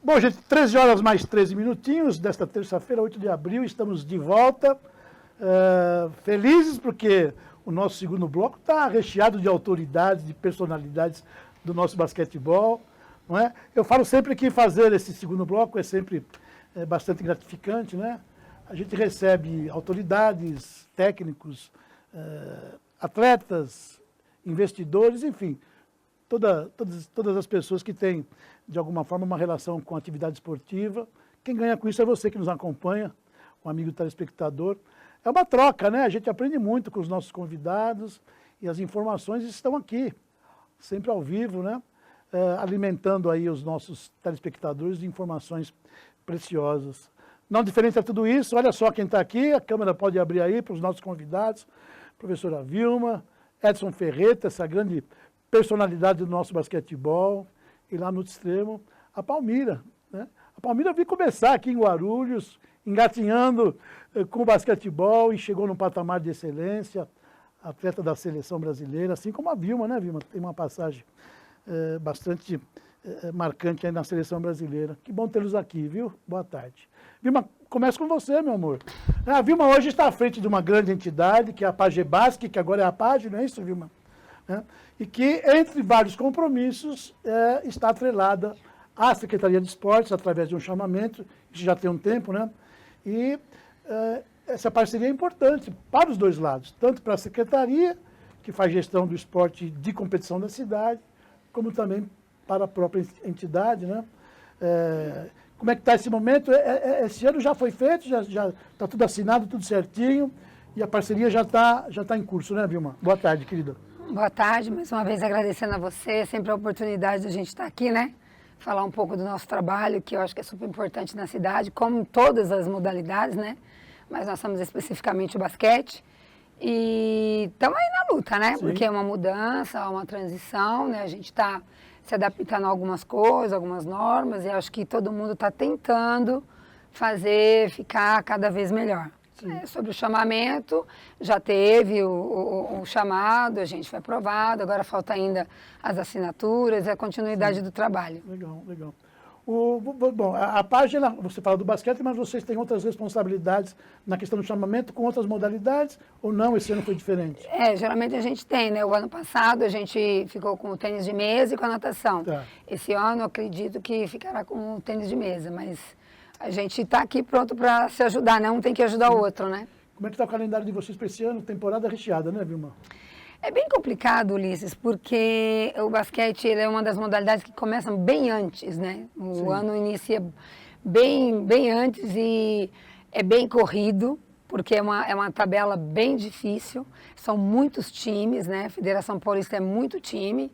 Bom, gente, 13 horas mais 13 minutinhos desta terça-feira, 8 de abril, estamos de volta. Felizes porque o nosso segundo bloco está recheado de autoridades, de personalidades do nosso basquetebol. Não é? Eu falo sempre que fazer esse segundo bloco é sempre bastante gratificante, né? A gente recebe autoridades, técnicos, atletas, investidores, enfim, todas as pessoas que têm, de alguma forma, uma relação com a atividade esportiva. Quem ganha com isso é você que nos acompanha, um amigo telespectador. É uma troca, né? A gente aprende muito com os nossos convidados e as informações estão aqui, sempre ao vivo, né? Alimentando aí os nossos telespectadores de informações preciosas. Não diferente a tudo isso, olha só quem está aqui, a câmera pode abrir aí para os nossos convidados, professora Vilma, Edson Ferreira, essa grande personalidade do nosso basquetebol, e lá no extremo, a Palmira, né? A Palmira veio começar aqui em Guarulhos, engatinhando com o basquetebol e chegou num patamar de excelência, atleta da seleção brasileira, assim como a Vilma, né, Vilma? Tem uma passagem bastante marcante aí na seleção brasileira. Que bom tê-los aqui, viu? Boa tarde. Vilma, começo com você, meu amor. A Vilma hoje está à frente de uma grande entidade, que é a Pagebasque, que agora é a PAGE, não é isso, Vilma? E que, entre vários compromissos, está atrelada à Secretaria de Esportes, através de um chamamento, isso já tem um tempo, né? E essa parceria é importante para os dois lados, tanto para a Secretaria, que faz gestão do esporte de competição da cidade, como também para a própria entidade, né? Como é que está esse momento? Esse ano já foi feito, já está tudo assinado, tudo certinho, e a parceria já está em curso, né, Vilma? Boa tarde, querida. Boa tarde, mais uma vez agradecendo a você, sempre a oportunidade de a gente estar aqui, né? Falar um pouco do nosso trabalho, que eu acho que é super importante na cidade, como em todas as modalidades, né? Mas nós somos especificamente o basquete. E estamos aí na luta, né? Sim. Porque é uma mudança, uma transição, né? A gente está se adaptando a algumas coisas, algumas normas, e acho que todo mundo está tentando fazer ficar cada vez melhor. Sobre o chamamento, já teve o chamado, a gente foi aprovado, agora falta ainda as assinaturas e a continuidade do trabalho. Legal, legal. Bom, a página, você fala do basquete, mas vocês têm outras responsabilidades na questão do chamamento com outras modalidades ou não? Esse ano foi diferente? Geralmente a gente tem, né? O ano passado a gente ficou com o tênis de mesa e com a natação. Tá. Esse ano eu acredito que ficará com o tênis de mesa, mas a gente está aqui pronto para se ajudar, né? Um tem que ajudar o outro, né? Como é que está o calendário de vocês para esse ano? Temporada recheada, né, Vilma? É bem complicado, Ulisses, porque o basquete ele é uma das modalidades que começam bem antes, né? O ano inicia bem antes e é bem corrido, porque é uma tabela bem difícil. São muitos times, né? A Federação Paulista é muito time.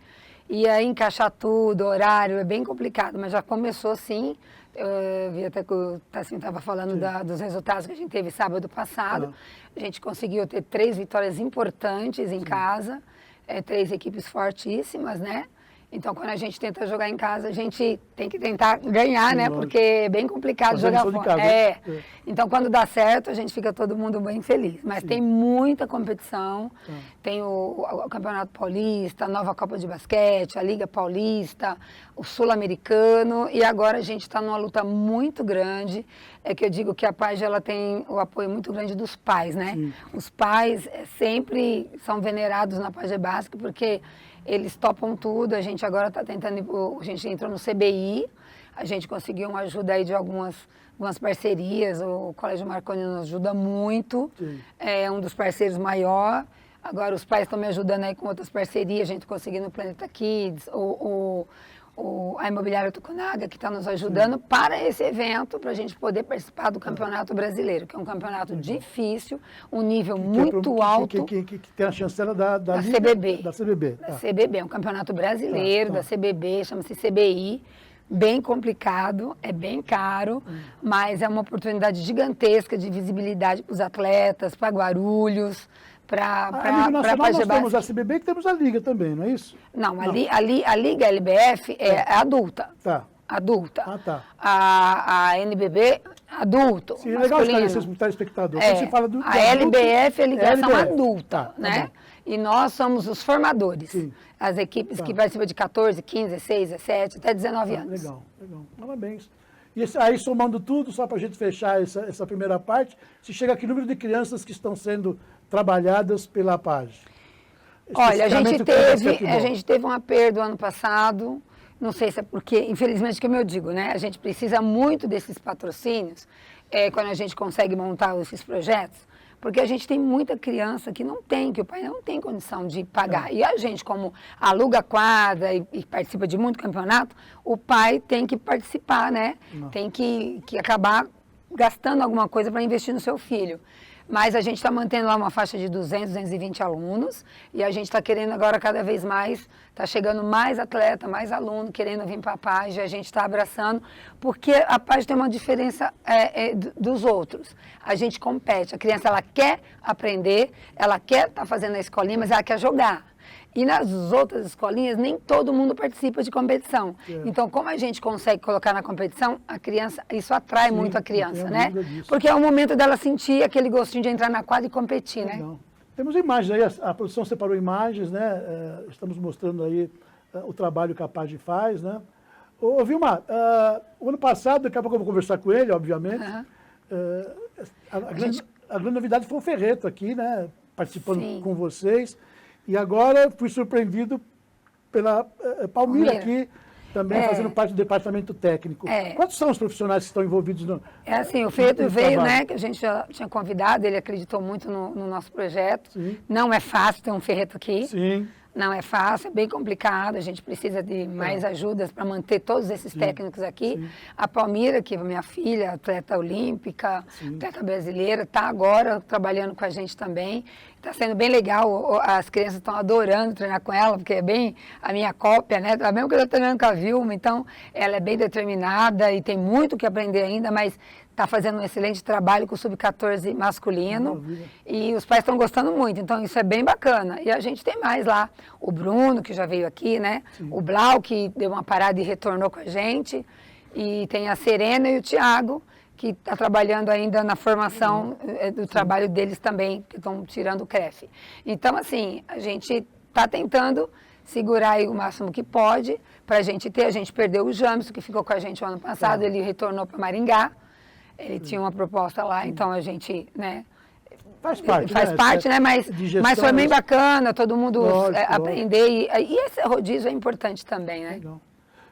E aí encaixar tudo, horário, é bem complicado, mas já começou sim. Eu vi até que o Tassinho estava falando dos resultados que a gente teve sábado passado. A gente conseguiu ter 3 vitórias importantes em casa, 3 equipes fortíssimas, né? Então, quando a gente tenta jogar em casa, a gente tem que tentar ganhar, né? Porque é bem complicado jogar fora. Então, quando dá certo, a gente fica todo mundo bem feliz. Mas tem muita competição. Tem o Campeonato Paulista, a nova Copa de Basquete, a Liga Paulista, o Sul-Americano. E agora a gente está numa luta muito grande. É que eu digo que a PAGE ela tem o apoio muito grande dos pais, né? Os pais sempre são venerados na Pagebasque, porque eles topam tudo. A gente agora está tentando, a gente entrou no CBI, a gente conseguiu uma ajuda aí de algumas parcerias, o Colégio Marconi nos ajuda muito, é um dos parceiros maior. Agora os pais estão me ajudando aí com outras parcerias, a gente conseguiu no Planeta Kids, a Imobiliária Tucunaga, que está nos ajudando para esse evento, para a gente poder participar do Campeonato Brasileiro, que é um campeonato difícil, um nível muito alto. Que tem a chancela da Liga, CBB. Da CBB. Da CBB, é um campeonato brasileiro, da CBB, chama-se CBI. Bem complicado, é bem caro, mas é uma oportunidade gigantesca de visibilidade para os atletas, para Guarulhos, para nós temos a CBB e temos a Liga também, não é isso? Não, a Liga LBF é adulta. Tá. Adulta. Tá. A NBB, adulto. Sim, é legal esclarecer para o telespectador. A LBF é ligação adulta, né? e nós somos os formadores. Sim. As equipes que participam de 14, 15, 16, 17, até 19 anos. Legal, legal. Parabéns. E aí, somando tudo, só para a gente fechar essa primeira parte, se chega a que número de crianças que estão sendo trabalhadas pela APAGE? Olha, a gente teve uma perda ano passado, não sei se é porque, infelizmente, como eu digo, né? A gente precisa muito desses patrocínios quando a gente consegue montar esses projetos, porque a gente tem muita criança que não tem, que o pai não tem condição de pagar. E a gente, como aluga quadra e participa de muito campeonato, o pai tem que participar, né? Tem que acabar gastando alguma coisa para investir no seu filho. Mas a gente está mantendo lá uma faixa de 200, 220 alunos e a gente está querendo agora cada vez mais, está chegando mais atleta, mais aluno querendo vir para a PAGE, a gente está abraçando, porque a PAGE tem uma diferença dos outros. A gente compete, a criança ela quer aprender, ela quer estar fazendo a escolinha, mas ela quer jogar. E nas outras escolinhas, nem todo mundo participa de competição. Então, como a gente consegue colocar na competição, a criança, isso atrai muito a criança, né? Porque é o momento dela sentir aquele gostinho de entrar na quadra e competir, né? Temos imagens aí, a produção separou imagens, né? Estamos mostrando aí o trabalho que a PAGE faz, né? Ô, Vilmar, o ano passado, daqui a pouco eu vou conversar com ele, obviamente, a grande novidade foi o Ferreto aqui, né? Participando com vocês. E agora fui surpreendido pela Palmira aqui, também fazendo parte do departamento técnico. Quantos são os profissionais que estão envolvidos no assim, o Ferreto veio, né, que a gente já tinha convidado, ele acreditou muito no nosso projeto. Sim. Não é fácil ter um Ferreto aqui. Sim. Não é fácil, é bem complicado, a gente precisa de mais ajudas para manter todos esses técnicos aqui. Sim. A Palmira, que é minha filha, atleta olímpica, atleta brasileira, está agora trabalhando com a gente também. Está sendo bem legal, as crianças estão adorando treinar com ela, porque é bem a minha cópia, né? Mesmo que eu estou treinando com a Vilma, então ela é bem determinada e tem muito o que aprender ainda, mas está fazendo um excelente trabalho com o Sub-14 masculino e os pais estão gostando muito, então isso é bem bacana. E a gente tem mais lá, o Bruno, que já veio aqui, né? Sim. O Blau, que deu uma parada e retornou com a gente, e tem a Serena e o Thiago, que está trabalhando ainda na formação do trabalho deles também, que estão tirando o CREF. Então, assim, a gente está tentando segurar aí o máximo que pode para a gente perdeu o Jamison, que ficou com a gente o ano passado, ele retornou para Maringá, ele tinha uma proposta lá, então a gente, né... Faz parte, né? Mas foi bem bacana, todo mundo aprender, e esse rodízio é importante também, né? Legal.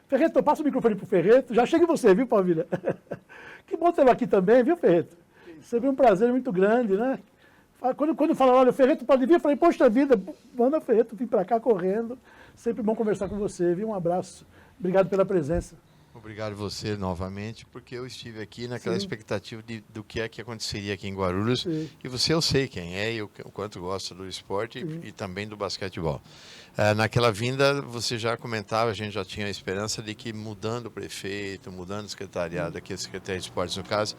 Ferreto, passa o microfone para o Ferreto, já chega em você, viu, Palmira? Que bom tê-lo aqui também, viu, Ferreto? Sempre um prazer muito grande, né? Quando falaram, olha, o Ferreto pode vir, eu falei, poxa vida, manda o Ferreto vir para cá correndo. Sempre bom conversar com você, viu? Um abraço. Obrigado pela presença. Obrigado você novamente, porque eu estive aqui naquela expectativa do que é que aconteceria aqui em Guarulhos. Sim. E você, eu sei quem é e o quanto gosta do esporte e também do basquetebol. Naquela vinda, você já comentava, a gente já tinha a esperança de que mudando o prefeito, mudando o secretariado, aqui a Secretaria de Esportes no caso,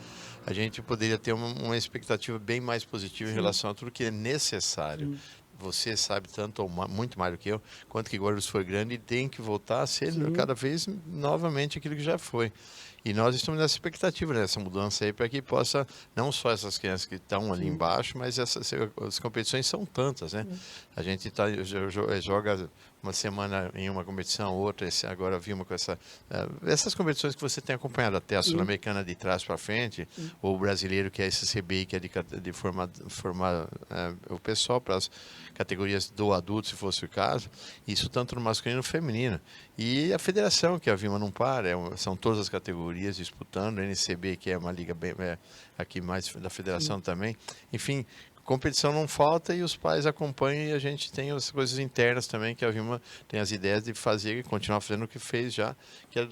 a gente poderia ter uma expectativa bem mais positiva em relação a tudo que é necessário. Você sabe tanto ou muito mais do que eu, quanto que Guarulhos foi grande e tem que voltar a ser cada vez novamente aquilo que já foi. E nós estamos nessa expectativa, nessa mudança aí, para que possa, não só essas crianças que estão ali embaixo, mas as competições são tantas, né? A gente joga uma semana em uma competição, outra, agora vimos com essas competições que você tem acompanhado, até a Sul-Americana de trás para frente, ou o brasileiro, que é esse CBI, que é de formar o pessoal para as categorias do adulto, se fosse o caso, isso tanto no masculino como no feminino. E a federação, que a Vilma não para, são todas as categorias disputando, a NCB, que é uma liga bem, aqui mais da federação também. Enfim, competição não falta e os pais acompanham e a gente tem as coisas internas também, que a Vilma tem as ideias de fazer e continuar fazendo o que fez já, que é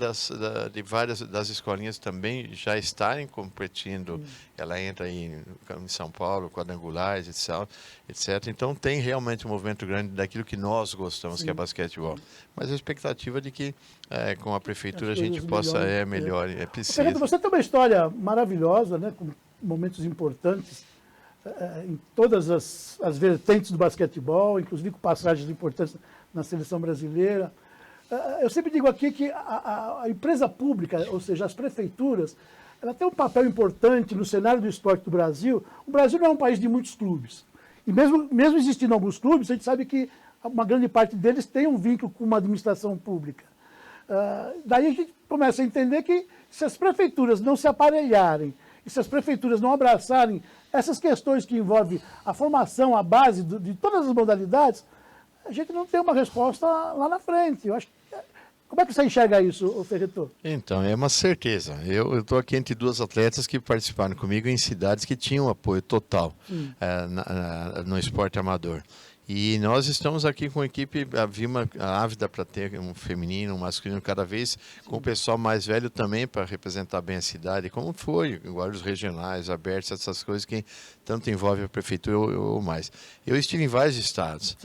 de várias das escolinhas também já estarem competindo. Ela entra aí em São Paulo, quadrangulares, etc. Então tem realmente um movimento grande daquilo que nós gostamos, que é basquetebol. Mas a expectativa de que com a prefeitura a gente possa melhor. Ferreto, você tem uma história maravilhosa, né, com momentos importantes em todas as vertentes do basquetebol, inclusive com passagens importantes na seleção brasileira. Eu sempre digo aqui que a empresa pública, ou seja, as prefeituras, ela tem um papel importante no cenário do esporte do Brasil. O Brasil não é um país de muitos clubes. E mesmo existindo alguns clubes, a gente sabe que uma grande parte deles tem um vínculo com uma administração pública. Daí a gente começa a entender que se as prefeituras não se aparelharem, e se as prefeituras não abraçarem essas questões que envolvem a formação, a base de todas as modalidades, a gente não tem uma resposta lá na frente. Eu acho que, como é que você enxerga isso, Ferreto? Então, é uma certeza. Eu estou aqui entre duas atletas que participaram comigo em cidades que tinham apoio total no esporte amador. E nós estamos aqui com a equipe ávida para ter um feminino, um masculino cada vez, com o pessoal mais velho também para representar bem a cidade, como foi, igual os regionais, abertos, essas coisas que tanto envolvem a prefeitura ou mais. Eu estive em vários estados,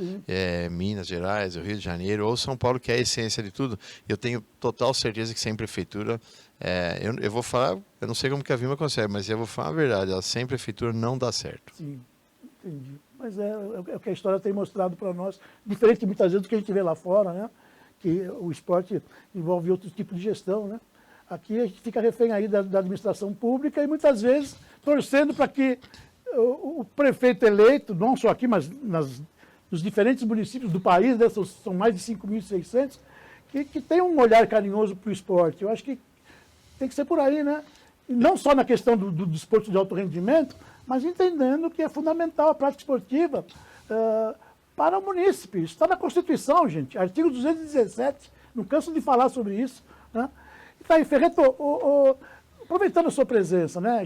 Minas Gerais, o Rio de Janeiro ou São Paulo, que é a essência de tudo. Eu tenho total certeza que sem prefeitura, eu vou falar, eu não sei como que a Vilma consegue, mas eu vou falar a verdade, sem prefeitura não dá certo. Sim, entendi. Mas é o que a história tem mostrado para nós, diferente de muitas vezes do que a gente vê lá fora, né? Que o esporte envolve outro tipo de gestão, né? Aqui a gente fica refém aí da administração pública e muitas vezes torcendo para que o prefeito eleito, não só aqui, mas nos diferentes municípios do país, né? São mais de 5.600, que tenham um olhar carinhoso para o esporte. Eu acho que tem que ser por aí, né? E não só na questão do desporto de alto rendimento, mas entendendo que é fundamental a prática esportiva para o munícipe. Isso está na Constituição, gente, artigo 217, não canso de falar sobre isso. Né? E tá aí, Ferreto, aproveitando a sua presença, né?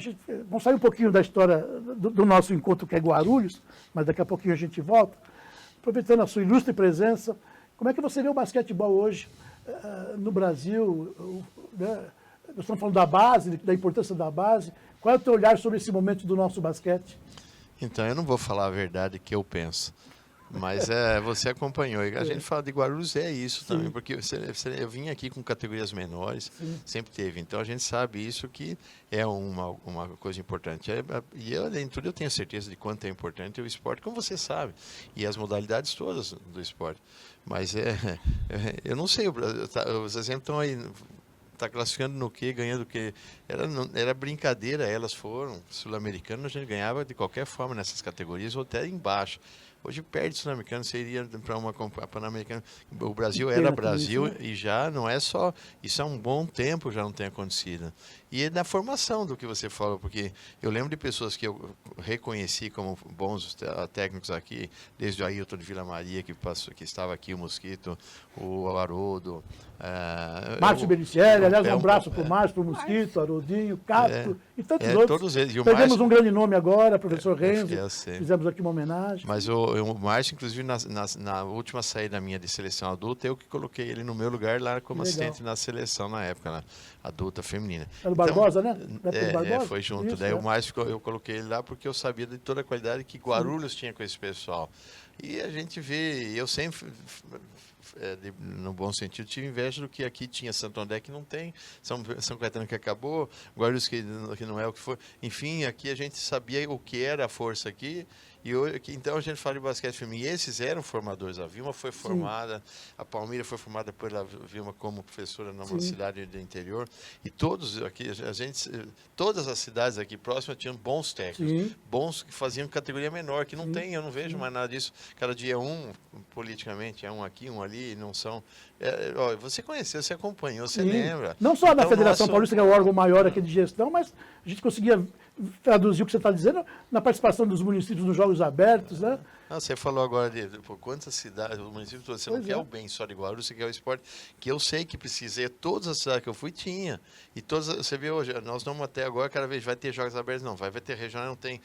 Vamos sair um pouquinho da história do nosso encontro que é Guarulhos, mas daqui a pouquinho a gente volta. Aproveitando a sua ilustre presença, como é que você vê o basquetebol hoje no Brasil? Né? Nós estamos falando da base, da importância da base. Qual é o teu olhar sobre esse momento do nosso basquete? Então, eu não vou falar a verdade que eu penso, mas você acompanhou. A gente fala de Guarulhos, é isso também, porque eu vim aqui com categorias menores, sempre teve. Então, a gente sabe isso que é uma coisa importante. E eu, além de tudo, eu tenho certeza de quanto é importante o esporte, como você sabe, e as modalidades todas do esporte. Mas eu não sei, os exemplos estão aí. Está classificando no quê, ganhando o quê? Era brincadeira, elas foram. Sul-americano a gente ganhava de qualquer forma nessas categorias, ou até embaixo. Hoje perde Sul-Americano, você iria para uma Pan-Americana. O Brasil era Brasil e já não é só. Isso há um bom tempo já não tem acontecido. E na formação do que você falou, porque eu lembro de pessoas que eu reconheci como bons técnicos aqui, desde o Ailton de Vila Maria, que estava aqui, o Mosquito, o Haroldo. Márcio Benicelli, aliás, um abraço para o Márcio, para o Mosquito, Haroldinho, Cato e tantos outros. Todos eles. Perdemos um grande nome agora, professor Renzo, fizemos aqui uma homenagem. Mas o Márcio, inclusive, na última saída minha de seleção adulta, eu que coloquei ele no meu lugar lá como assistente na seleção na época, na adulta feminina. Era o Barbosa, né? Barbosa? Foi junto. Isso, daí o Márcio, eu coloquei ele lá porque eu sabia de toda a qualidade que Guarulhos tinha com esse pessoal. E a gente vê, eu sempre, no bom sentido, tive inveja do que aqui tinha Santo André, que não tem, São Caetano que acabou, Guarulhos que não é o que foi. Enfim, aqui a gente sabia o que era a força aqui. Então a gente fala de basquete feminino. E esses eram formadores. A Vilma foi formada, a Palmira foi formada pela Vilma como professora numa cidade do interior. E todos aqui, todas as cidades aqui próximas tinham bons técnicos, bons que faziam categoria menor, que não tem, eu não vejo mais nada disso. Cada dia é um, politicamente, é um aqui, um ali, não são. Você conheceu, você acompanhou, você lembra. Não só na Federação Paulista, que é o órgão maior aqui de gestão, mas a gente conseguia traduzir o que você está dizendo na participação dos municípios nos Jogos Abertos, né? Não, você falou agora de quantas cidades, o município todo, você não quer o bem só de Guarulhos, você quer o esporte, que eu sei que precisa, e todas as cidades que eu fui tinha, e todas, você vê hoje, nós não até agora, cada vez vai ter Jogos Abertos, não, vai ter regional, não tem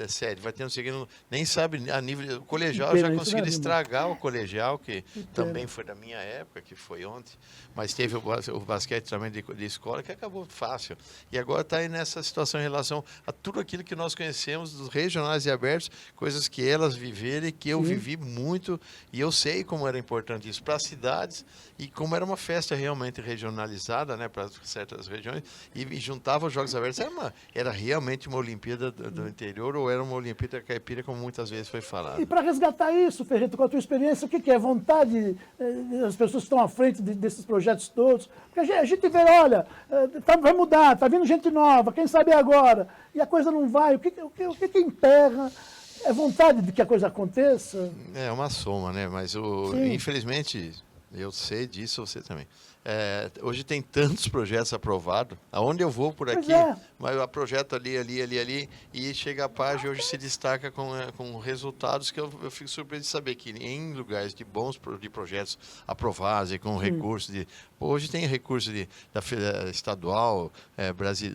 sede, vai ter não sei o que, nem sabe, a nível, o colegial já conseguiram estragar o colegial, que também foi da minha época, que foi ontem, mas teve o basquete também de escola, que acabou fácil, e agora está aí nessa situação em relação a tudo aquilo que nós conhecemos dos regionais e abertos, coisas que elas viveram e que eu vivi muito, e eu sei como era importante isso para as cidades, e como era uma festa realmente regionalizada, né, para certas regiões, e juntava os Jogos Abertos, era realmente uma Olimpíada do interior, ou era uma Olimpíada caipira, como muitas vezes foi falado. E para resgatar isso, Ferreto, com a tua experiência, o que é? Vontade das pessoas que estão à frente desses projetos todos? Porque a gente vê, olha, vai mudar, está vindo gente nova, quem sabe agora, e a coisa não vai, o que emperra? É vontade de que a coisa aconteça? É uma soma, né? Mas, infelizmente, eu sei disso, você também. Hoje tem tantos projetos aprovados, aonde eu vou por aqui, mas eu projeto ali, e chega a página hoje se destaca com resultados que eu fico surpreso de saber que em lugares de bons projetos aprovados e com recursos de... Hoje tem recurso da estadual,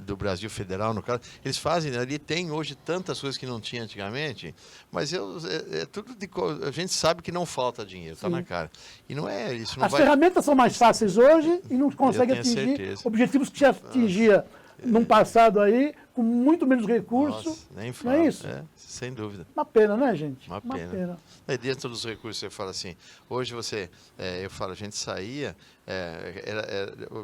do Brasil Federal, no caso, eles fazem, ali tem hoje tantas coisas que não tinha antigamente, mas a gente sabe que não falta dinheiro, está na cara. E não é isso. Não As ferramentas são mais fáceis hoje e não consegue atingir certeza. objetivos que se atingia num passado aí, com muito menos recurso. Nossa, nem não é isso? Sem dúvida. Uma pena, né, gente? Uma pena. Dentro dos recursos, você fala assim, hoje eu falo, a gente saía,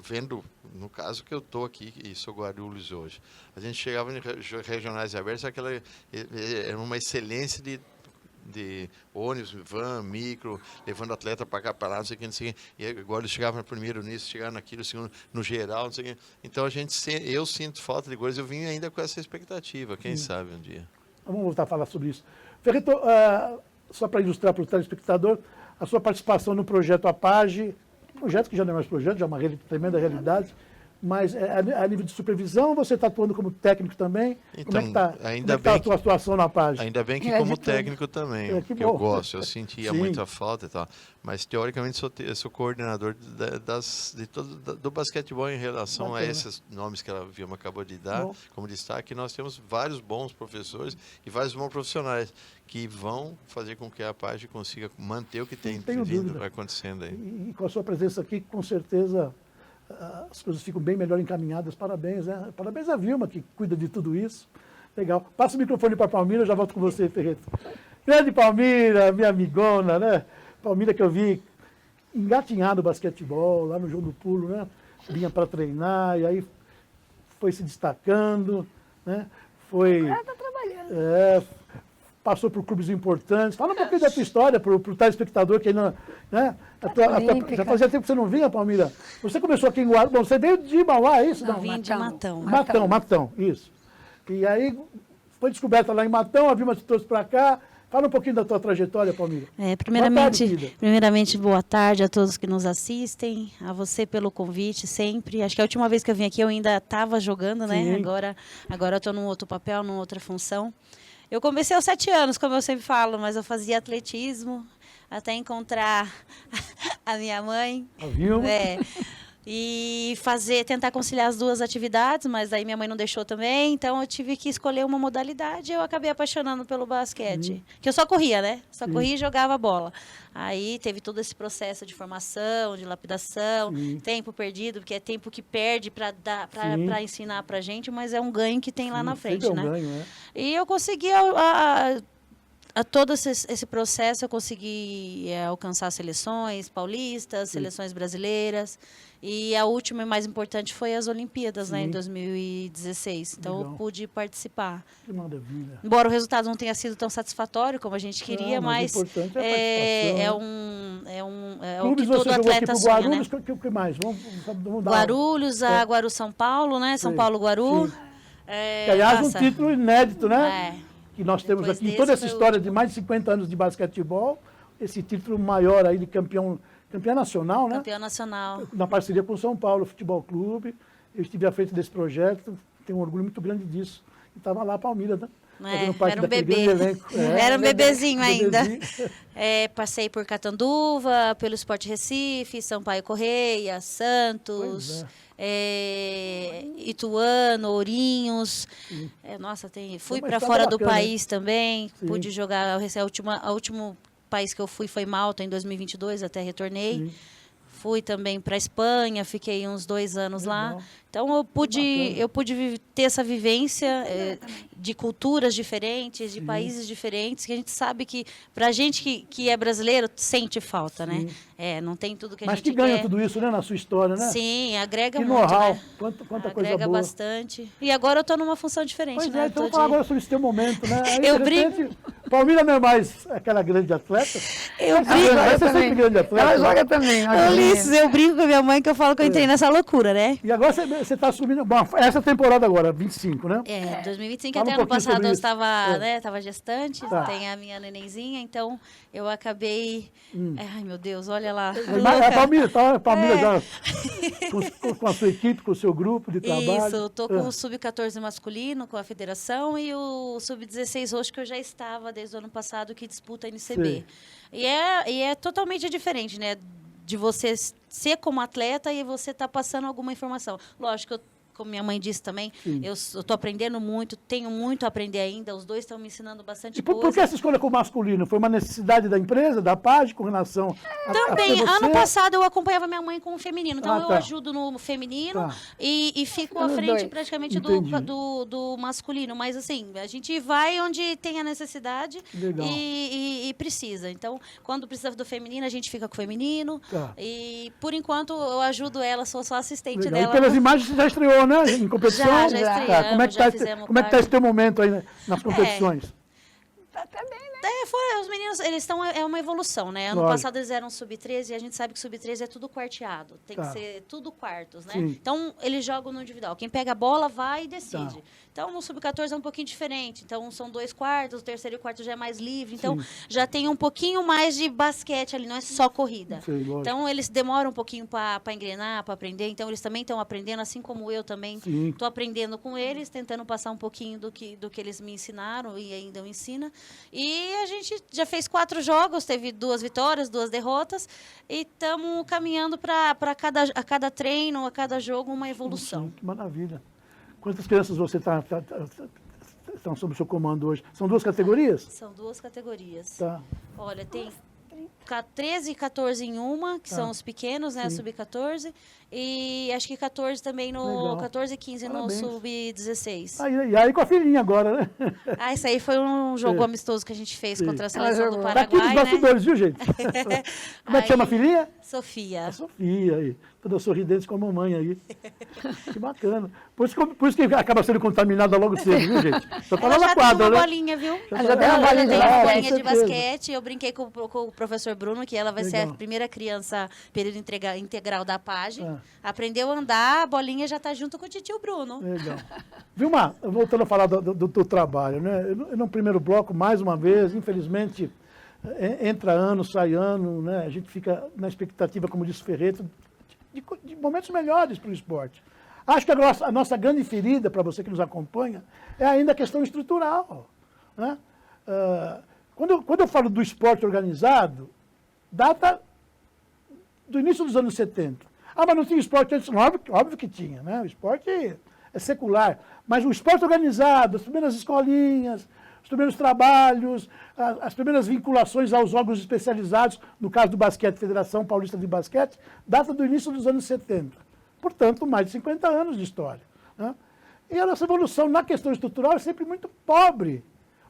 vendo, no caso que eu estou aqui, e sou Guarulhos hoje, a gente chegava em regionais abertos, era uma excelência de ônibus, van, micro, levando atleta para cá, para lá, não sei o que, e agora eles chegavam primeiro nisso, chegaram naquilo, segundo, no geral, não sei o que. Então, eu sinto falta de coisas, eu vim ainda com essa expectativa, quem sabe um dia. Vamos voltar a falar sobre isso. Ferreto, só para ilustrar para o telespectador, a sua participação no projeto APAGE, projeto que já não é mais projeto, já é uma tremenda realidade, mas a nível de supervisão, você está atuando como técnico também? Então, como é que está a tua atuação na APAGE? Ainda bem que como técnico também, que eu gosto, eu sentia muita falta e tal, mas teoricamente eu sou coordenador do basquetebol em relação a esses nomes que a Vilma acabou de dar como destaque. Nós temos vários bons professores e vários bons profissionais que vão fazer com que a APAGE consiga manter o que tem vindo acontecendo aí. E com a sua presença aqui, com certeza, as coisas ficam bem melhor encaminhadas. Parabéns, né? Parabéns a Vilma, que cuida de tudo isso. Legal. Passa o microfone para a Palmira, já volto com você, Ferreto. Grande Palmira, minha amigona, né? Palmira que eu vi engatinhar no basquetebol, lá no jogo do pulo, né? Vinha para treinar, e aí foi se destacando, né? Está trabalhando. Passou por clubes importantes. Fala um pouquinho da tua história para o telespectador que ainda... Né? Já fazia tempo que você não vinha, Palmira. Você começou aqui em Guarulhos. Bom, você veio de Mauá, é isso? Não, vim de Matão. Matão, isso. E aí foi descoberta lá em Matão, a Vilma te trouxe para cá. Fala um pouquinho da tua trajetória, Palmira. Primeiramente, boa tarde a todos que nos assistem, a você pelo convite sempre. Acho que a última vez que eu vim aqui eu ainda estava jogando, né? Agora eu estou num outro papel, numa outra função. Eu comecei aos 7 anos, como eu sempre falo, mas eu fazia atletismo até encontrar a minha mãe. A Vilma. E tentar conciliar as duas atividades, mas aí minha mãe não deixou também, então eu tive que escolher uma modalidade e eu acabei apaixonando pelo basquete. Que eu só corria, né? Só corria e jogava bola. Aí teve todo esse processo de formação, de lapidação, tempo perdido, porque é tempo que perde para ensinar pra gente, mas é um ganho que tem lá na frente, né? Ganho, né? E eu consegui a todo esse processo eu consegui alcançar seleções paulistas, seleções brasileiras, e a última e mais importante foi as Olimpíadas, né, em 2016. Então eu pude participar. Que maravilha. Embora o resultado não tenha sido tão satisfatório como a gente queria, mas o importante é o que todo atleta sonha, né? O que mais? Vamos dar Guarulhos, a Guaru São Paulo, né? São Paulo Guaru. Aliás, um título inédito, né? Que nós temos Depois aqui em toda essa história de mais de 50 anos de basquetebol, esse título maior aí de campeão nacional, né? Campeão nacional. Na parceria com o São Paulo Futebol Clube. Eu estive à frente desse projeto, tenho um orgulho muito grande disso. E estava lá a Palmira, né? Era um bebê. Era um bebezinho ainda. Passei por Catanduva, pelo Sport Recife, Sampaio Correia, Santos, Ituano, Ourinhos. Fui para fora do país também. Pude jogar. O último país que eu fui foi Malta em 2022, até retornei. Fui também para a Espanha, fiquei uns 2 anos lá. Então eu pude ter essa vivência de culturas diferentes, de países diferentes, que a gente sabe que, pra gente que é brasileiro, sente falta, né? Não tem tudo que a gente quer. Mas que ganha tudo isso, né, na sua história, né? Sim, agrega muito, know-how, né? Quanta coisa agrega boa. bastante. E agora eu estou numa função diferente, Pois né? então vamos falar agora sobre esse teu momento, né? Aí, Eu de repente, Palmira não é mais aquela grande atleta? Eu Vai ser sempre grande atleta. Ela joga também. Ulisses, eu brinco com a minha mãe que eu falo que eu entrei nessa loucura, né? E agora você está assumindo... Bom, essa temporada agora, 25, né? 2025, Fala até um ano pouquinho passado sobre eu isso. estava, né, estava gestante, Tá. tem a minha nenenzinha, então eu acabei... Ai, meu Deus, olha lá. Mas a Palmira, tá? Palmira É. já com a sua equipe, com o seu grupo de trabalho. Isso, eu tô com o Sub-14 masculino, com a federação, e o Sub-16 roxo, que eu já estava desde o ano passado, que disputa a NCB. E é totalmente diferente, né? De você ser como atleta e você tá passando alguma informação. Lógico, como minha mãe disse também, eu estou aprendendo muito, tenho muito a aprender ainda, os dois estão me ensinando bastante E por coisa. que essa escolha com o masculino? Foi uma necessidade da empresa, da PAGE, com relação a Também, ser você? ano passado eu acompanhava minha mãe com o feminino, então eu tá. ajudo no feminino Tá. e fico à Nos frente dois. praticamente Entendi. do masculino. Mas assim, a gente vai onde tem a necessidade Legal. e precisa. Então, quando precisa do feminino, a gente fica com o feminino. Tá. E por enquanto eu ajudo ela, sou só assistente Legal. dela. E pelas imagens você já estreou, né? Em competição? Já Já. estreamos, Como é que já tá fizemos como é que tá parte. esse teu momento aí nas competições? Tá até bem, né? Fora, os meninos, eles estão, é uma evolução, né? Ano Lógico. passado eles eram sub-13 e a gente sabe que sub-13 é tudo quarteado. Tem Tá. que ser tudo quartos, né? Sim. Então, eles jogam no individual. Quem pega a bola vai e decide. Tá. Então, no sub-14 é um pouquinho diferente. Então, são 2 quartos, o terceiro e o quarto já é mais livre. Então, Sim. já tem um pouquinho mais de basquete ali, não é só corrida. Sei, lógico. Então, eles demoram um pouquinho para engrenar, para aprender. Então, eles também estão aprendendo, assim como eu também Sim. estou aprendendo com eles, tentando passar um pouquinho do que eles me ensinaram e ainda eu ensino. E a gente já fez 4 jogos, teve 2 vitórias, 2 derrotas, e estamos caminhando para a cada treino, a cada jogo, uma evolução. Que maravilha. Quantas crianças você estão sob o seu comando hoje? São 2 categorias? São 2 categorias. Tá. Olha, tem 13 e 14 em uma, que são os pequenos, né, sub-14, e acho que 14 também no Legal. 14 e 15 Parabéns. no sub-16. Aí com a filhinha agora, né? Ah, isso aí foi um jogo É. amistoso que a gente fez Sim. contra a Ela seleção do jogou. Tá aqui nos Paraguai, né? bastidores, viu, gente? Como é que chama a Aí- filhinha? Sofia. A Sofia aí, toda sorridente com a mamãe aí. Que bacana. Por isso que acaba sendo contaminada logo cedo, viu, gente? Já tá Ela lá na já tem quadra, uma né? bolinha, viu? Já tem uma bolinha de Tem Ah, uma com bolinha de certeza. basquete. Eu brinquei com o professor Bruno, que ela vai ser Legal. a primeira criança período integral da PAGE. Ah. Aprendeu a andar, a bolinha já está junto com o titio Bruno. Legal. Vilmar, voltando a falar do teu trabalho, né? No primeiro bloco, mais uma vez, infelizmente, entra ano, sai ano, né? A gente fica na expectativa, como disse Ferreto, de momentos melhores para o esporte. Acho que a nossa grande ferida, para você que nos acompanha, é ainda a questão estrutural, né? Quando eu falo do esporte organizado, data do início dos anos 70. Ah, mas não tinha esporte antes? Não, óbvio que tinha, né? O esporte é secular. Mas o esporte organizado, as primeiras escolinhas, os primeiros trabalhos, as primeiras vinculações aos órgãos especializados, no caso do basquete, Federação Paulista de Basquete, data do início dos anos 70. Portanto, mais de 50 anos de história, né? E a nossa evolução na questão estrutural é sempre muito pobre,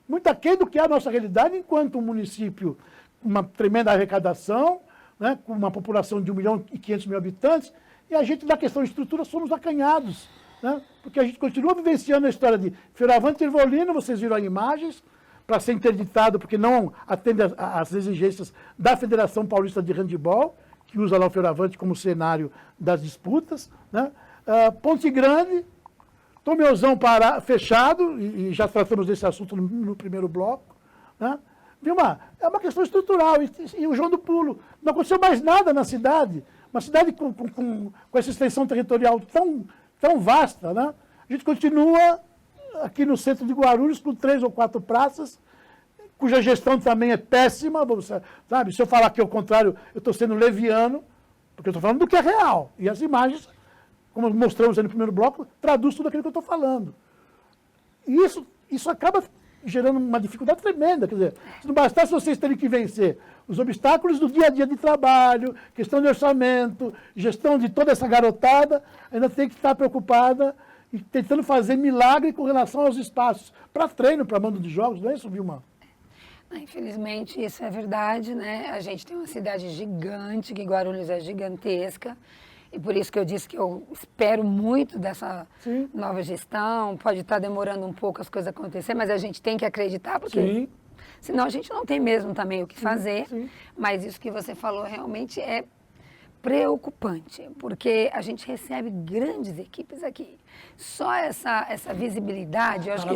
muito aquém do que é a nossa realidade, enquanto um município com uma tremenda arrecadação, né, com uma população de 1.500.000 habitantes, e a gente, na questão de estrutura, somos acanhados, né, porque a gente continua vivenciando a história de Fioravante e Ervolino, vocês viram as imagens, para ser interditado, porque não atende às exigências da Federação Paulista de Handebol, que usa lá o Fioravante como cenário das disputas, né. Ponte Grande, Tomeuzão fechado, e já tratamos desse assunto no primeiro bloco, né. Vilmar, é uma questão estrutural, e o João do Pulo. Não aconteceu mais nada na cidade, uma cidade com essa extensão territorial tão vasta, né? A gente continua aqui no centro de Guarulhos com 3 ou 4 praças, cuja gestão também é péssima, sabe? Se eu falar que é o contrário, eu estou sendo leviano, porque eu estou falando do que é real. E as imagens, como mostramos aí no primeiro bloco, traduz tudo aquilo que eu estou falando. E isso acaba gerando uma dificuldade tremenda. Quer dizer, se não bastasse vocês terem que vencer os obstáculos do dia a dia de trabalho, questão de orçamento, gestão de toda essa garotada, ainda tem que estar preocupada e tentando fazer milagre com relação aos espaços para treino, para mando de jogos, não é isso, Vilmar? Infelizmente, isso é verdade, né? A gente tem uma cidade gigante, que Guarulhos é gigantesca, e por isso que eu disse que eu espero muito dessa Sim. nova gestão. Pode estar demorando um pouco as coisas acontecer, mas a gente tem que acreditar, porque Sim. Senão a gente não tem mesmo também o que fazer, mas isso que você falou realmente é preocupante, porque a gente recebe grandes equipes aqui. Só essa visibilidade, eu acho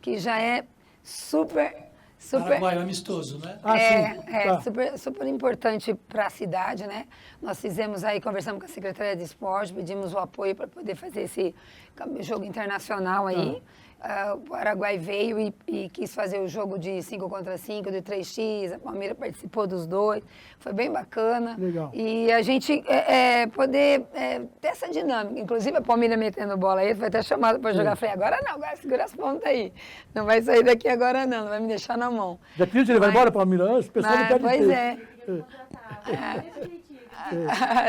que já é super... Paraguai, amistoso, né? Tá. super importante para a cidade, né? Nós fizemos aí, conversamos com a Secretaria de Esporte, pedimos o apoio para poder fazer esse jogo internacional aí. O Paraguai veio e quis fazer o jogo de 5 contra 5, de 3x, a Palmeiras participou dos 2, foi bem bacana. Legal. E a gente poder ter essa dinâmica, inclusive a Palmeiras metendo bola aí, foi até chamado para jogar, falei, agora não, agora segura as pontas aí, não vai sair daqui agora não vai me deixar na mão. Já queria que ele vai embora para o Palmeiras? O pessoal não pode Pois ter.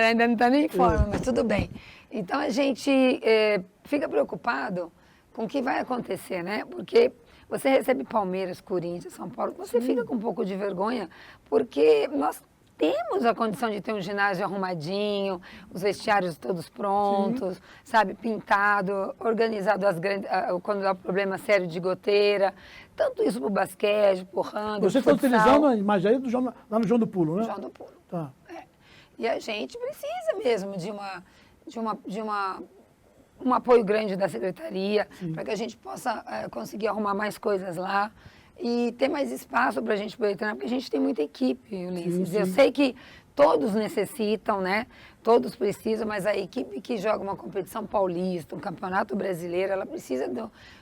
Ainda não está nem em forma, mas tudo bem. Então a gente fica preocupado com o que vai acontecer, né? Porque você recebe Palmeiras, Corinthians, São Paulo, você fica com um pouco de vergonha, porque nós temos a condição de ter um ginásio arrumadinho, os vestiários todos prontos, sabe, pintado, organizado quando há problema sério de goteira, tanto isso para o basquete, para o handball, Você está utilizando a imagem aí lá no João do Pulo, né? João do Pulo. Tá. E a gente precisa mesmo de um apoio grande da secretaria, para que a gente possa conseguir arrumar mais coisas lá e ter mais espaço para a gente poder treinar, porque a gente tem muita equipe, Ulisses. Eu sei que todos necessitam, né? Todos precisam, mas a equipe que joga uma competição paulista, um campeonato brasileiro, ela precisa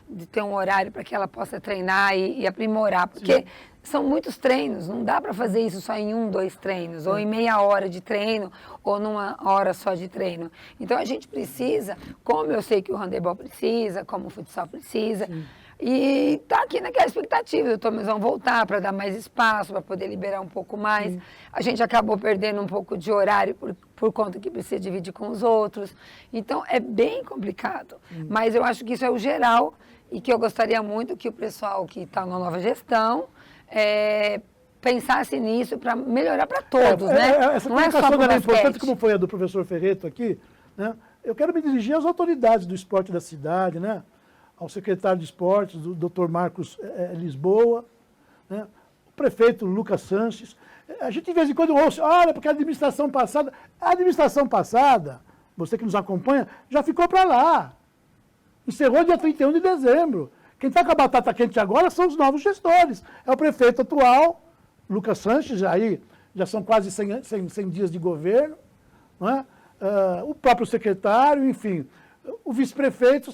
de ter um horário para que ela possa treinar e aprimorar, porque são muitos treinos, não dá para fazer isso só em 1, 2 treinos, ou em meia hora de treino, ou numa hora só de treino. Então a gente precisa, como eu sei que o handebol precisa, como o futsal precisa, e tá aqui naquela expectativa do Tomezão voltar para dar mais espaço, para poder liberar um pouco mais. A gente acabou perdendo um pouco de horário por conta que precisa dividir com os outros. Então é bem complicado. Mas eu acho que isso é o geral e que eu gostaria muito que o pessoal que está na nova gestão pensasse nisso para melhorar para todos, né? Essa não é só comunicação para é importante, como foi a do professor Ferreto aqui, né? Eu quero me dirigir às autoridades do esporte da cidade, né? Ao secretário de esportes, do Dr. Marcos Lisboa, né? O prefeito Lucas Sanches. A gente de vez em quando ouve, olha, porque a administração passada, você que nos acompanha, já ficou para lá. Encerrou dia 31 de dezembro. Quem está com a batata quente agora são os novos gestores. É o prefeito atual, Lucas Sanches, aí já são quase 100 dias de governo, não é? O próprio secretário, enfim, o vice-prefeito,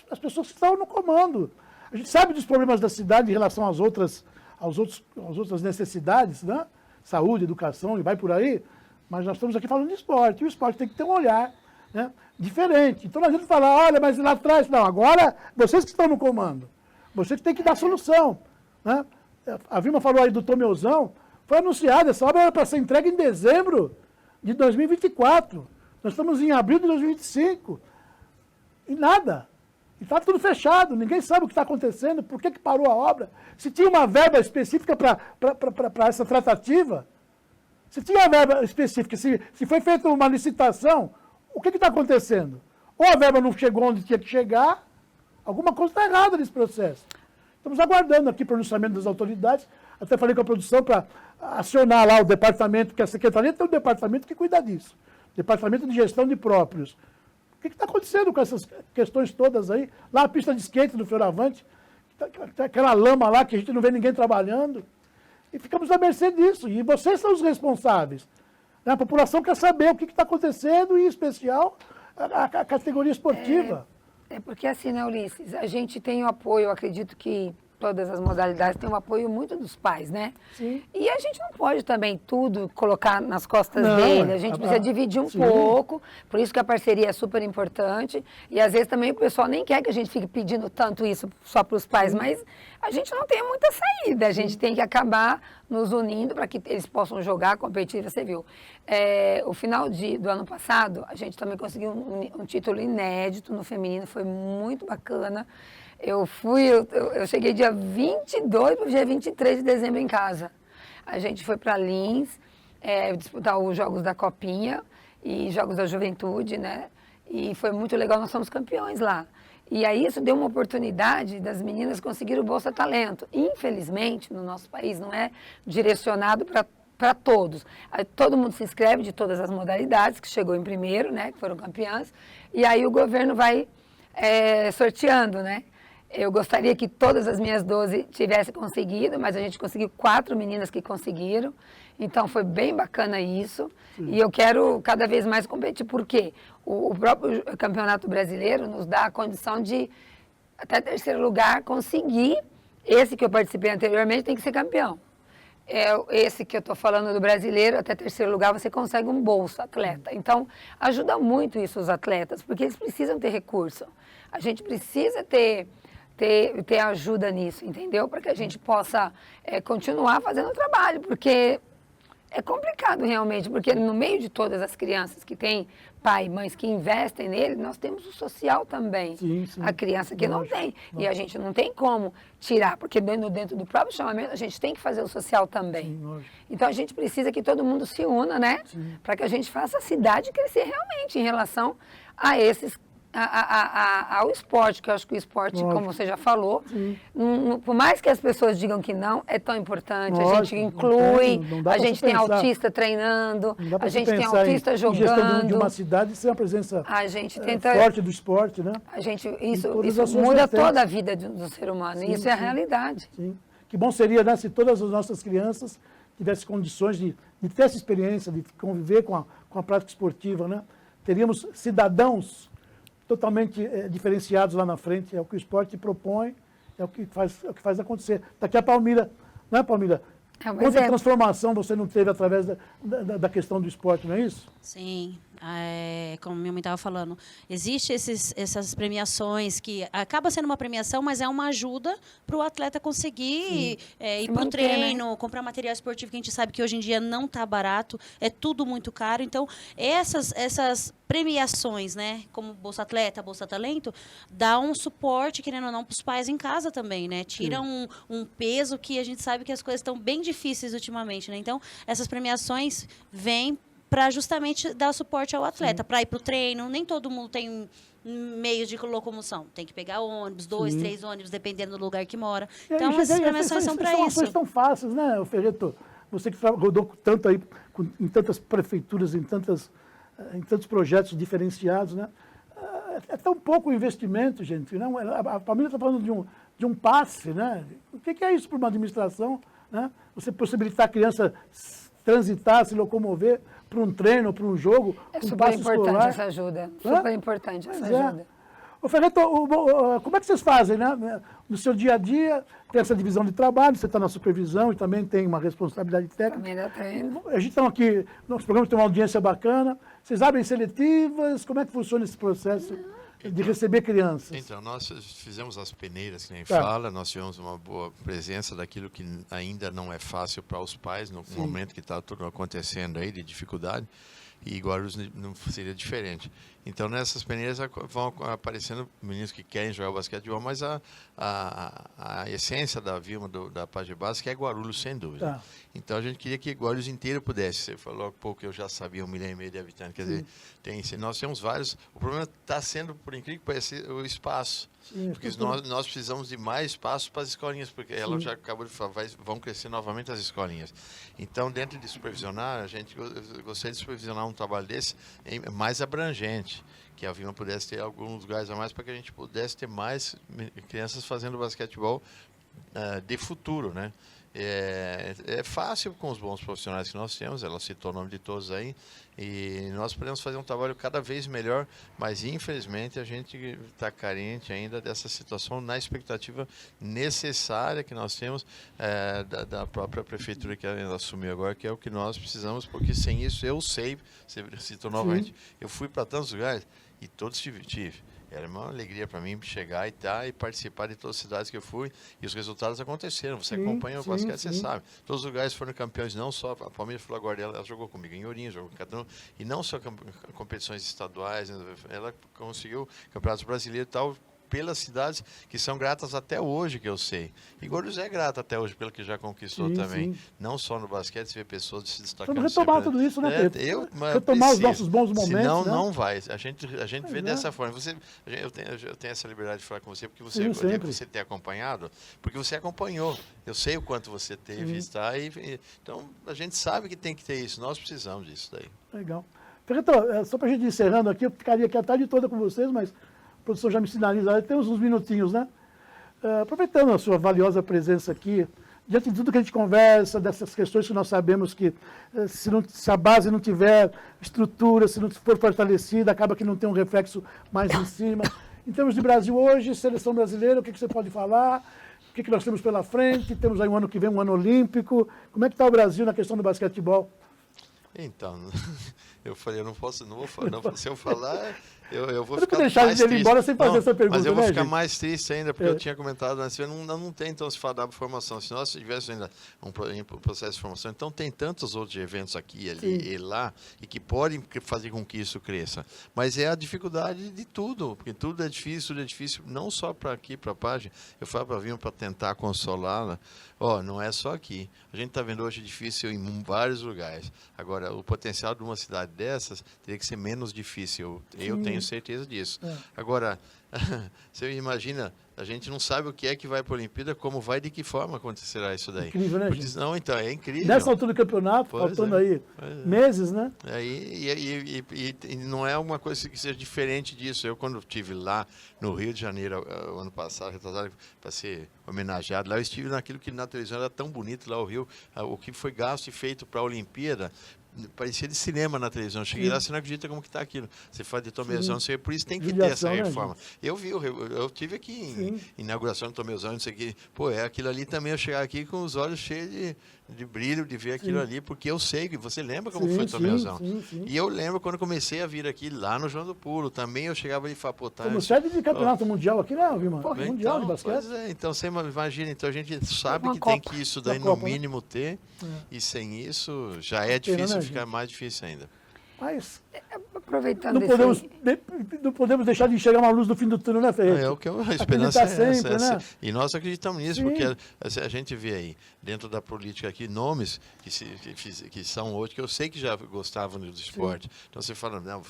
as pessoas que estão no comando. A gente sabe dos problemas da cidade em relação às outras necessidades, né? Saúde, educação, e vai por aí, mas nós estamos aqui falando de esporte, e o esporte tem que ter um olhar, né, diferente. Então a gente fala, olha, mas lá atrás, não, agora vocês que estão no comando, vocês que têm que dar solução, né? A Vilma falou aí do Tomeuzão, foi anunciada, essa obra era para ser entregue em dezembro de 2024, nós estamos em abril de 2025, e nada. E está tudo fechado, ninguém sabe o que está acontecendo, por que parou a obra. Se tinha uma verba específica para essa tratativa, se tinha uma verba específica, se foi feita uma licitação, o que está acontecendo? Ou a verba não chegou onde tinha que chegar, alguma coisa está errada nesse processo. Estamos aguardando aqui o pronunciamento das autoridades, até falei com a produção para acionar lá o departamento, que a Secretaria tem um departamento que cuida disso, Departamento de Gestão de Próprios. O que está acontecendo com essas questões todas aí? Lá a pista de skate do Fioravante, aquela lama lá que a gente não vê ninguém trabalhando. E ficamos à mercê disso. E vocês são os responsáveis. A população quer saber o que está acontecendo, e em especial a categoria esportiva. Porque assim, né, Ulisses? A gente tem o apoio, eu acredito que todas as modalidades têm o apoio muito dos pais, né? Sim. E a gente não pode também tudo colocar nas costas dele, a gente precisa dividir um pouco, por isso que a parceria é super importante, e às vezes também o pessoal nem quer que a gente fique pedindo tanto isso só para os pais, mas a gente não tem muita saída, a gente tem que acabar nos unindo para que eles possam jogar, competir, você viu. O final do ano passado, a gente também conseguiu um título inédito no feminino, foi muito bacana. Eu cheguei dia 22 para o dia 23 de dezembro em casa. A gente foi para Lins disputar os Jogos da Copinha e Jogos da Juventude, né? E foi muito legal, nós somos campeões lá. E aí isso deu uma oportunidade das meninas conseguirem o Bolsa Talento. Infelizmente, no nosso país, não é direcionado para todos. Todo mundo se inscreve de todas as modalidades, que chegou em primeiro, né, que foram campeãs, e aí o governo vai sorteando, né? Eu gostaria que todas as minhas 12 tivessem conseguido, mas a gente conseguiu 4 meninas que conseguiram. Então foi bem bacana isso. E eu quero cada vez mais competir, porque o próprio Campeonato Brasileiro nos dá a condição de, até terceiro lugar, conseguir. Esse que eu participei anteriormente tem que ser campeão. Esse que eu estou falando do brasileiro, até terceiro lugar, você consegue um bolsa atleta. Então, ajuda muito isso os atletas, porque eles precisam ter recurso. A gente precisa ter ajuda nisso, entendeu? Para que a gente possa continuar fazendo o trabalho, porque é complicado realmente, porque no meio de todas as crianças que têm pai e mães que investem nele, nós temos o social também. Sim, sim. A criança que não tem. E a gente não tem como tirar, porque dentro do próprio chamamento a gente tem que fazer o social também. Sim, então a gente precisa que todo mundo se una, né? Para que a gente faça a cidade crescer realmente em relação a esses ao esporte, que eu acho que o esporte, como você já falou, por mais que as pessoas digam que não, é tão importante. A gente inclui, a gente tem autista treinando, a gente tem autista jogando. Gestão de uma cidade sem a presença forte do esporte, né? Isso muda toda a vida do ser humano, e isso é a realidade. Sim. Que bom seria, né, se todas as nossas crianças tivessem condições de ter essa experiência, de conviver com a prática esportiva, né? Teríamos cidadãos totalmente diferenciados lá na frente. É o que o esporte propõe, é o que faz acontecer. Daqui a Palmira, não é, Palmira? Quanta transformação você não teve através da questão do esporte, não é isso? Sim, como minha mãe estava falando, existem essas premiações que acaba sendo uma premiação, mas é uma ajuda para o atleta conseguir ir para o treino, né? Comprar material esportivo, que a gente sabe que hoje em dia não está barato, é tudo muito caro. Então, essas premiações, né, como Bolsa Atleta, Bolsa Talento, dá um suporte, querendo ou não, para os pais em casa também, né? Tira um peso que a gente sabe que as coisas estão bem difíceis ultimamente, né? Então, essas premiações vêm para justamente dar suporte ao atleta, para ir para o treino. Nem todo mundo tem meios de locomoção. Tem que pegar ônibus, 2, 3 ônibus, dependendo do lugar que mora. Então, essas premiações são para isso. São ações tão fáceis, né, Ferreto? Você que rodou tanto aí, em tantas prefeituras, em tantos projetos diferenciados, né? É tão pouco investimento, gente. Não? A família está falando de um passe, né? O que é isso para uma administração, né? Você possibilitar a criança transitar, se locomover para um treino, para um jogo, é super importante essa ajuda. Super importante essa ajuda. Ô, Ferreto, como é que vocês fazem, né? No seu dia a dia, tem essa divisão de trabalho, você está na supervisão e também tem uma responsabilidade técnica. Também ainda tem. A gente está aqui, nosso programa tem uma audiência bacana. Vocês abrem seletivas? Como é que funciona esse processo de receber crianças? Então, nós fizemos as peneiras, que nem fala, nós tivemos uma boa presença daquilo que ainda não é fácil para os pais, no momento que está tudo acontecendo aí, de dificuldade, e Guarulhos não seria diferente. Então, nessas peneiras vão aparecendo meninos que querem jogar basquetebol, mas a essência da Vilma, da Pagebas, que é Guarulhos, sem dúvida. Então, a gente queria que Guarulhos inteiro pudesse. Você falou há pouco que eu já sabia 1,5 milhão de habitantes. Quer dizer, nós temos vários. O problema está sendo, por incrível que pareça, o espaço. Porque nós precisamos de mais espaço para as escolinhas, porque ela já acabou de falar, vão crescer novamente as escolinhas. Então, dentro de supervisionar, a gente gostaria de supervisionar um trabalho desse mais abrangente, que a Vilma pudesse ter alguns lugares a mais para que a gente pudesse ter mais crianças fazendo basquetebol de futuro, né? É fácil com os bons profissionais que nós temos, ela citou o nome de todos aí, e nós podemos fazer um trabalho cada vez melhor, mas infelizmente a gente está carente ainda dessa situação na expectativa necessária que nós temos da própria prefeitura que ela assumiu agora, que é o que nós precisamos, porque sem isso eu sei, você citou novamente, eu fui para tantos lugares e todos tive. Era uma alegria para mim chegar e participar de todas as cidades que eu fui, e os resultados aconteceram. Você acompanha o basquete, você sabe. Todos os lugares foram campeões, não só a Palmeiras falou agora, ela jogou comigo em Ourinhos, jogou em Catano, e não só competições estaduais, ela conseguiu campeonatos brasileiros e tal, pelas cidades que são gratas até hoje, que eu sei. E Guarulhos é grato até hoje pelo que já conquistou também. Sim. não só no basquete, você vê pessoas se destacando. Vamos retomar tudo isso, né, Pedro? Retomar os nossos bons momentos. Senão, né? não vai. A gente vê dessa forma. Eu tenho essa liberdade de falar com você, porque você tem acompanhado, porque você acompanhou. Eu sei o quanto você teve, está aí. Então, a gente sabe que tem que ter isso. Nós precisamos disso daí. Legal. Ferreto, só para a gente ir encerrando aqui, eu ficaria aqui a tarde toda com vocês, mas a produção já me sinaliza, temos uns minutinhos, né? Aproveitando a sua valiosa presença aqui, diante de tudo que a gente conversa, dessas questões que nós sabemos que se a base não tiver estrutura, se não for fortalecida, acaba que não tem um reflexo mais em cima. Em termos de Brasil hoje, seleção brasileira, o que você pode falar? O que nós temos pela frente? Temos aí um ano que vem, um ano olímpico. Como é que está o Brasil na questão do basquetebol? Então, eu falei, eu não vou falar, se eu falar, eu vou ficar deixar mais ele triste. embora sem fazer essa pergunta, mas eu vou né, ficar gente? mais triste ainda, porque eu tinha comentado antes, não tem, então, se falar da formação. Se nós tivéssemos ainda um processo de formação, então tem tantos outros eventos aqui, ali e lá, e que podem fazer com que isso cresça. Mas é a dificuldade de tudo, porque tudo é difícil, não só para aqui, para a página. Eu falo para vir para tentar consolá-la. Não é só aqui. A gente está vendo hoje difícil em vários lugares. Agora, o potencial de uma cidade dessas teria que ser menos difícil. Eu tenho certeza disso. Agora, você imagina, a gente não sabe o que é que vai para a Olimpíada, como vai, de que forma acontecerá isso daí. Incrível, né, gente? Não, então, é incrível. Nessa altura do campeonato, faltando aí meses, né? E não é uma coisa que seja diferente disso. Eu, quando estive lá no Rio de Janeiro, ano passado, para ser homenageado, lá eu estive naquilo que na televisão era tão bonito, lá o Rio, o que foi gasto e feito para a Olimpíada, parecia de cinema na televisão. Eu cheguei lá, você não acredita como que está aquilo. Você fala de Tomezão, não sei, por isso tem que ter essa reforma. Né, eu tive aqui em inauguração do Tomezão, não sei o que. Aquilo ali também, eu chegar aqui com os olhos cheios de brilho, de ver aquilo ali, porque eu sei que você lembra como foi o Tomezão. E eu lembro quando comecei a vir aqui lá no João do Pulo, também eu chegava ali fapotar. Como sede de campeonato mundial aqui, né, Vilmar? Mundial de basquete. Então você imagina, então a gente sabe que tem que isso daí no mínimo ter, e sem isso já é difícil, fica mais difícil ainda. Mas aproveitando não podemos deixar de enxergar uma luz no fim do túnel, né, Ferreira? A esperança é sempre, essa. Né? E nós acreditamos nisso, porque a gente vê aí, dentro da política aqui, nomes que são hoje, que eu sei que já gostavam do esporte. Então você fala, não,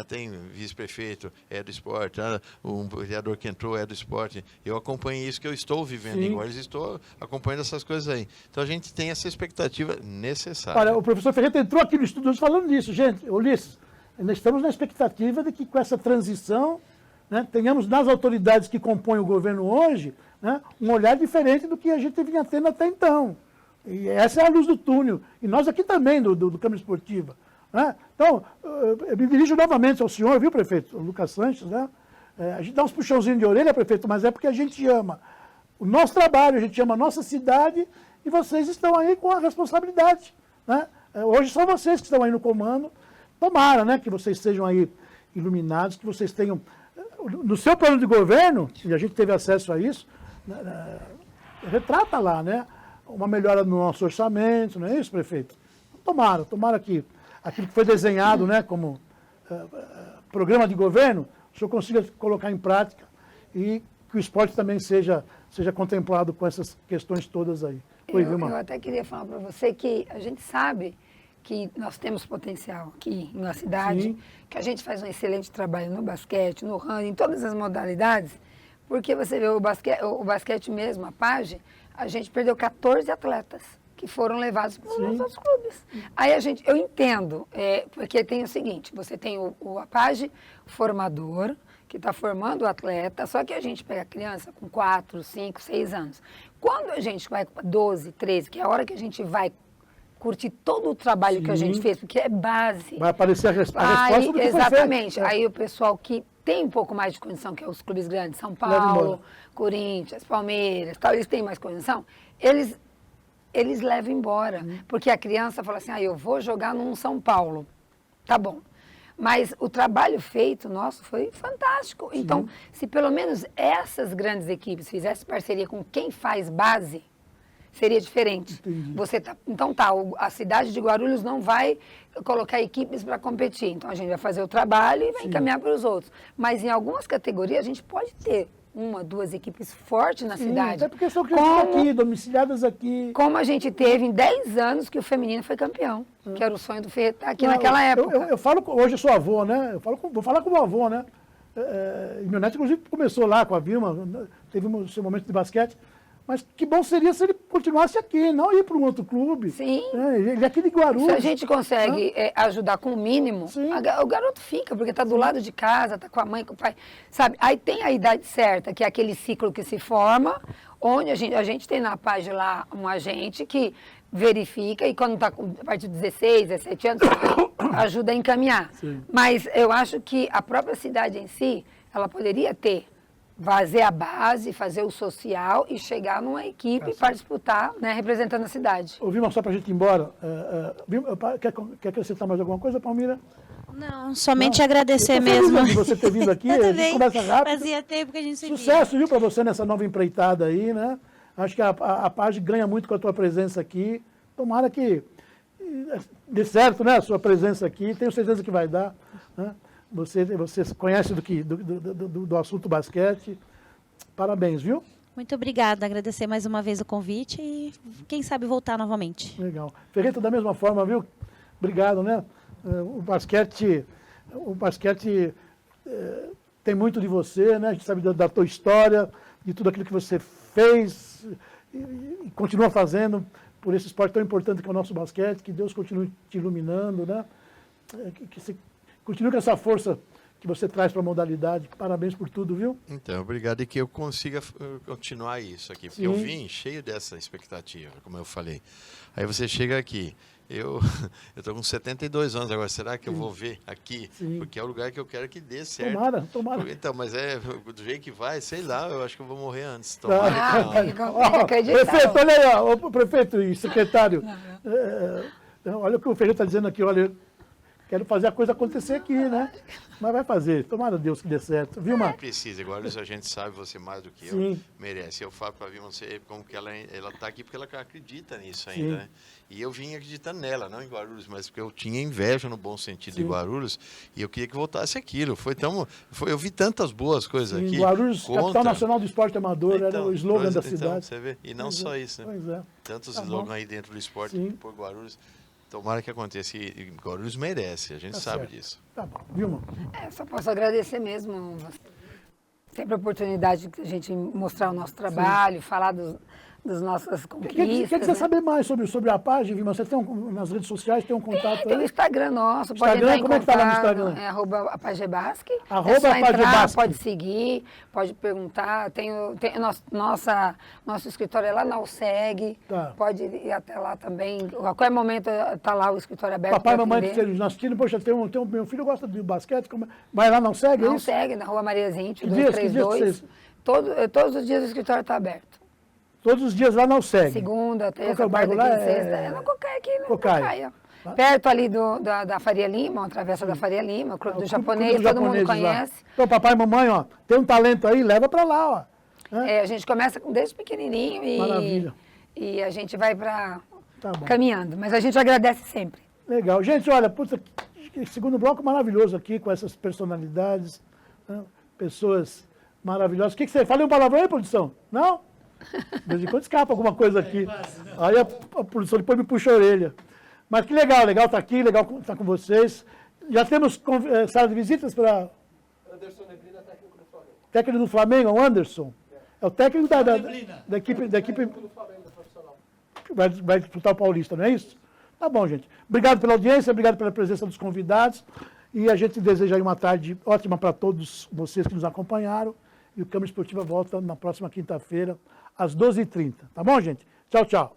tem vice-prefeito, é do esporte, um vereador que entrou é do esporte. Eu acompanho isso que eu estou vivendo em Guarulhos, estou acompanhando essas coisas aí. Então a gente tem essa expectativa necessária. Olha, o professor Ferreira entrou aqui no estúdio falando disso, gente. Ulisses, nós estamos na expectativa de que com essa transição, né, tenhamos nas autoridades que compõem o governo hoje, né, um olhar diferente do que a gente vinha tendo até então. E essa é a luz do túnel. E nós aqui também, do Câmara Esportiva. Né? Então, eu me dirijo novamente ao senhor, viu, prefeito? O Lucas Sanches, né? A gente dá uns puxãozinhos de orelha, prefeito, mas é porque a gente ama o nosso trabalho, a gente ama a nossa cidade e vocês estão aí com a responsabilidade. Né? Hoje são vocês que estão aí no comando. Tomara, né, que vocês sejam aí iluminados, que vocês tenham, no seu plano de governo, e a gente teve acesso a isso, retrata lá, né, uma melhora no nosso orçamento, não é isso, prefeito? Tomara que aquilo que foi desenhado, né, como programa de governo, o senhor consiga colocar em prática e que o esporte também seja contemplado com essas questões todas aí. Eu até queria falar para você que a gente sabe que nós temos potencial aqui na cidade, que a gente faz um excelente trabalho no basquete, no handball, em todas as modalidades, porque você vê o basquete mesmo, a PAGE, a gente perdeu 14 atletas que foram levados para os outros clubes. Aí eu entendo, porque tem o seguinte, você tem o APAGE formador, que está formando o atleta, só que a gente pega a criança com 4, 5, 6 anos. Quando a gente vai com 12, 13, que é a hora que a gente vai curtir todo o trabalho que a gente fez, porque é base. Vai aparecer a resposta do que exatamente. Foi feito. Aí o pessoal que tem um pouco mais de condição, que é os clubes grandes, São Paulo, Corinthians, Palmeiras, tal, eles têm mais condição, eles levam embora. Porque a criança fala assim, eu vou jogar num São Paulo. Tá bom. Mas o trabalho feito nosso foi fantástico. Sim. Então, se pelo menos essas grandes equipes fizessem parceria com quem faz base, seria diferente. Então a cidade de Guarulhos não vai colocar equipes para competir. Então a gente vai fazer o trabalho e vai encaminhar para os outros. Mas em algumas categorias a gente pode ter uma, duas equipes fortes na Sim, cidade. até porque são crianças aqui, domiciliadas aqui. Como a gente teve em 10 anos que o feminino foi campeão, que era o sonho do Ferreira estar aqui naquela época. Eu falo, hoje eu sou avô, né? Vou falar como avô, né? E meu neto, inclusive, começou lá com a Vilma, teve seu momento de basquete. Mas que bom seria se ele continuasse aqui, não ir para um outro clube. Sim. Ele é aqui de Guarulhos. Se a gente consegue ajudar com o mínimo, o garoto fica, porque está do lado de casa, está com a mãe, com o pai. Sabe? Aí tem a idade certa, que é aquele ciclo que se forma, onde a gente tem na página lá um agente que verifica e quando está a partir de 16, 17 anos, ajuda a encaminhar. Sim. Mas eu acho que a própria cidade em si, ela poderia fazer a base, fazer o social e chegar numa equipe para disputar, né, representando a cidade. Ô, Vilma, só para a gente ir embora, quer acrescentar mais alguma coisa, Palmira? Não, somente agradecer mesmo. De você ter vindo aqui, a gente conversa rápido. Fazia tempo que a gente se via. Sucesso, viu, para você nessa nova empreitada aí, né? Acho que a PAGE ganha muito com a tua presença aqui. Tomara que dê certo, né, a sua presença aqui. Tenho certeza que vai dar, né? Você conhece do assunto basquete. Parabéns, viu? Muito obrigada. Agradecer mais uma vez o convite e quem sabe voltar novamente. Legal. Ferreira, da mesma forma, viu? Obrigado, né? O basquete tem muito de você, né? A gente sabe da tua história, de tudo aquilo que você fez e continua fazendo por esse esporte tão importante que é o nosso basquete. Que Deus continue te iluminando, né? Que você continue com essa força que você traz para a modalidade. Parabéns por tudo, viu? Então, obrigado e que eu consiga continuar isso aqui. Porque eu vim cheio dessa expectativa, como eu falei. Aí você chega aqui, eu estou com 72 anos agora, será que eu vou ver aqui? Sim. Porque é o lugar que eu quero que dê certo. Tomara. Então, mas do jeito que vai, sei lá, eu acho que eu vou morrer antes. Prefeito, olha aí, ó, o prefeito e secretário. Olha o que o Ferreira está dizendo aqui, olha. Quero fazer a coisa acontecer aqui, né? Mas vai fazer. Tomara Deus que dê certo. Vilma? Não precisa. Agora a gente sabe, você mais do que eu, merece. Eu falo para a Vilma, como que ela está aqui porque ela acredita nisso ainda, né? E eu vim acreditando nela, não em Guarulhos, mas porque eu tinha inveja no bom sentido de Guarulhos e eu queria que voltasse aquilo. Eu vi tantas boas coisas aqui. Guarulhos, capital nacional do esporte amador, era o slogan da cidade. Você vê. E não só isso, né? Pois é. Tantos slogans aí dentro do esporte por Guarulhos. Tomara que aconteça e Guarulhos merece, a gente sabe disso. Tá bom, Vilma? Só posso agradecer mesmo. Sempre a oportunidade de a gente mostrar o nosso trabalho, falar das nossas conquistas. Quer saber mais sobre a página, Vilma? Você tem nas redes sociais, tem um contato Tem o Instagram nosso, pode Instagram, entrar em como é que tá lá no contato, Instagram? @apagebasque. @apagebasque. É só entrar, pode seguir, pode perguntar. Tem nosso escritório é lá na USEG, pode ir até lá também. A qualquer momento está lá o escritório aberto. Papai e mamãe que estejam assistindo, poxa, meu filho gosta de basquete, vai lá na USEG, é isso? USEG, na Rua Maria Zinte, 232. Todos os dias o escritório está aberto. Todos os dias lá na USEG. Segunda, terça, quarta, quinta, sexta. É na Cocaia aqui, na Cocaia. Perto ali da Faria Lima, uma travessa da Faria Lima, o Clube do Japonês, todo mundo conhece. Lá. Então, papai e mamãe, ó, tem um talento aí, leva para lá, ó. A gente começa desde pequenininho e a gente vai caminhando. Mas a gente agradece sempre. Legal. Gente, olha, segundo bloco maravilhoso aqui, com essas personalidades, né? Pessoas maravilhosas. O que você fala um palavrão aí, produção? Não? De vez em quando escapa alguma coisa aqui. Aí a produção depois me puxa a orelha. Mas que legal estar aqui, legal estar com vocês. Já temos sala de visitas para... Anderson Neblina, técnico do Flamengo. Técnico do Flamengo, o Anderson. É o técnico da equipe do Flamengo, profissional. Que vai disputar o Paulista, não é isso? Tá bom, gente. Obrigado pela audiência, obrigado pela presença dos convidados. E a gente deseja aí uma tarde ótima para todos vocês que nos acompanharam. E o Câmara Esportiva volta na próxima quinta-feira, às 12h30. Tá bom, gente? Tchau, tchau.